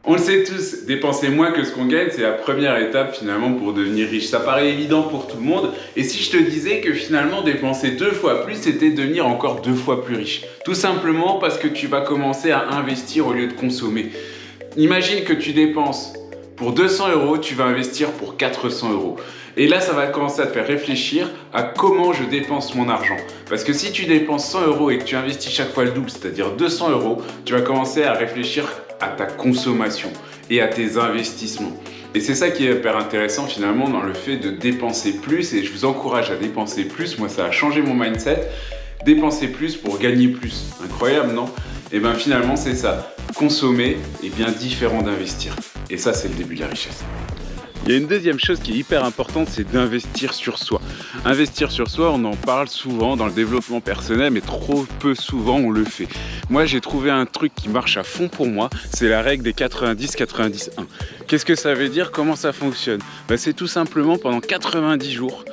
On le sait tous, dépenser moins que ce qu'on gagne, c'est la première étape finalement pour devenir riche. Ça paraît évident pour tout le monde. Et si je te disais que finalement dépenser 2 fois plus, c'était devenir encore 2 fois plus riche. Tout simplement parce que tu vas commencer à investir au lieu de consommer. Imagine que tu dépenses pour 200 €, tu vas investir pour 400 €. Et là, ça va commencer à te faire réfléchir à comment je dépense mon argent. Parce que si tu dépenses 100 € et que tu investis chaque fois le double, c'est-à-dire 200 €, tu vas commencer à réfléchir à ta consommation et à tes investissements. Et c'est ça qui est hyper intéressant finalement dans le fait de dépenser plus. Et je vous encourage à dépenser plus. Moi, ça a changé mon mindset. Dépenser plus pour gagner plus. Incroyable, non? Et bien finalement, c'est ça. Consommer est bien différent d'investir. Et ça, c'est le début de la richesse. Il y a une deuxième chose qui est hyper importante, c'est d'investir sur soi. Investir sur soi, on en parle souvent dans le développement personnel, mais trop peu souvent on le fait. Moi, j'ai trouvé un truc qui marche à fond pour moi, c'est la règle des 90-90-1. Qu'est-ce que ça veut dire? Comment ça fonctionne? C'est tout simplement pendant 90 jours,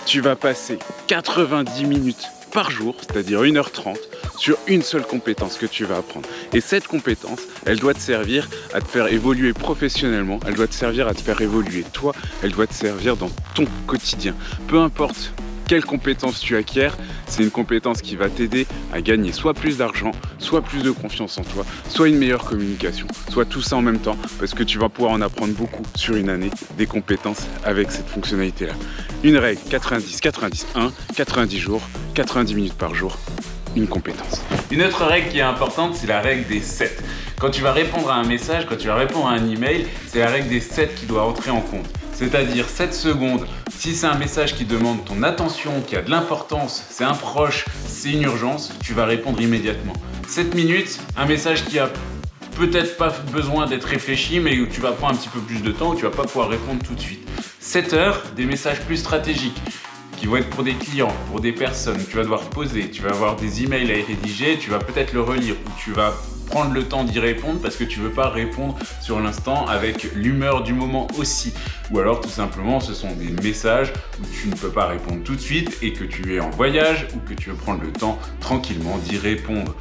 tu vas passer 90 minutes par jour, c'est-à-dire 1h30, sur une seule compétence que tu vas apprendre. Et cette compétence, elle doit te servir à te faire évoluer professionnellement, elle doit te servir à te faire évoluer toi, elle doit te servir dans ton quotidien. Peu importe quelle compétence tu acquiers, c'est une compétence qui va t'aider à gagner soit plus d'argent, soit plus de confiance en toi, soit une meilleure communication, soit tout ça en même temps, parce que tu vas pouvoir en apprendre beaucoup sur une année, des compétences avec cette fonctionnalité-là. Une règle 90-90-1, 90 jours, 90 minutes par jour, une compétence. Une autre règle qui est importante, c'est la règle des 7. Quand tu vas répondre à un message, quand tu vas répondre à un email, c'est la règle des 7 qui doit entrer en compte. C'est-à-dire 7 secondes, si c'est un message qui demande ton attention, qui a de l'importance, c'est un proche, c'est une urgence, tu vas répondre immédiatement. 7 minutes, un message qui a peut-être pas besoin d'être réfléchi, mais où tu vas prendre un petit peu plus de temps, où tu vas pas pouvoir répondre tout de suite. 7 heures, des messages plus stratégiques, qui vont être pour des clients, pour des personnes, tu vas devoir poser, tu vas avoir des emails à rédiger, tu vas peut-être le relire, ou tu vas prendre le temps d'y répondre parce que tu veux pas répondre sur l'instant avec l'humeur du moment aussi. Ou alors tout simplement ce sont des messages où tu ne peux pas répondre tout de suite et que tu es en voyage ou que tu veux prendre le temps tranquillement d'y répondre.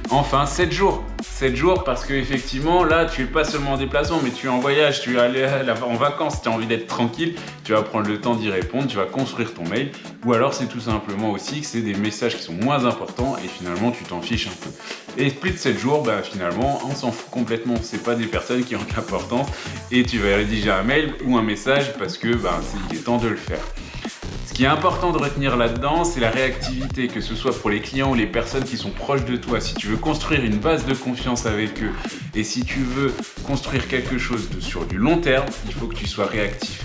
Enfin 7 jours. 7 jours parce que effectivement là tu es pas seulement en déplacement mais tu es en voyage, tu es allé en vacances, tu as envie d'être tranquille, tu vas prendre le temps d'y répondre, tu vas construire ton mail. Ou alors c'est tout simplement aussi que c'est des messages qui sont moins importants et finalement tu t'en fiches un peu. Et plus de 7 jours, finalement on s'en fout complètement, c'est pas des personnes qui ont de l'importance et tu vas rédiger un mail ou un message parce que il est temps de le faire. Ce qui est important de retenir là-dedans, c'est la réactivité, que ce soit pour les clients ou les personnes qui sont proches de toi. Si tu veux construire une base de confiance avec eux et si tu veux construire quelque chose sur du long terme, il faut que tu sois réactif.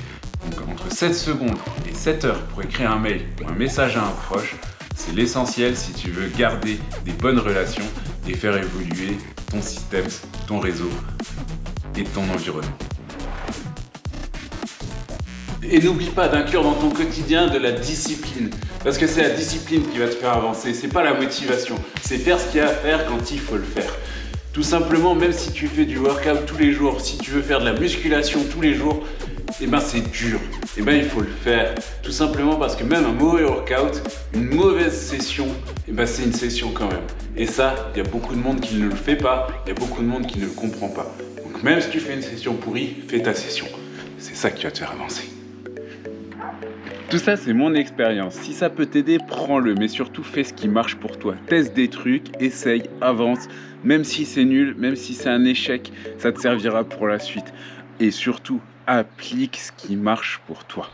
Donc entre 7 secondes et 7 heures pour écrire un mail ou un message à un proche, c'est l'essentiel si tu veux garder des bonnes relations et faire évoluer ton système, ton réseau et ton environnement. Et n'oublie pas d'inclure dans ton quotidien de la discipline. Parce que c'est la discipline qui va te faire avancer, c'est pas la motivation. C'est faire ce qu'il y a à faire quand il faut le faire. Tout simplement, même si tu fais du workout tous les jours, si tu veux faire de la musculation tous les jours, c'est dur. Il faut le faire. Tout simplement parce que même un mauvais workout, une mauvaise session, c'est une session quand même. Et ça, il y a beaucoup de monde qui ne le fait pas, il y a beaucoup de monde qui ne le comprend pas. Donc même si tu fais une session pourrie, fais ta session. C'est ça qui va te faire avancer. Tout ça, c'est mon expérience. Si ça peut t'aider, prends-le, mais surtout fais ce qui marche pour toi. Teste des trucs, essaye, avance. Même si c'est nul, même si c'est un échec, ça te servira pour la suite. Et surtout, applique ce qui marche pour toi.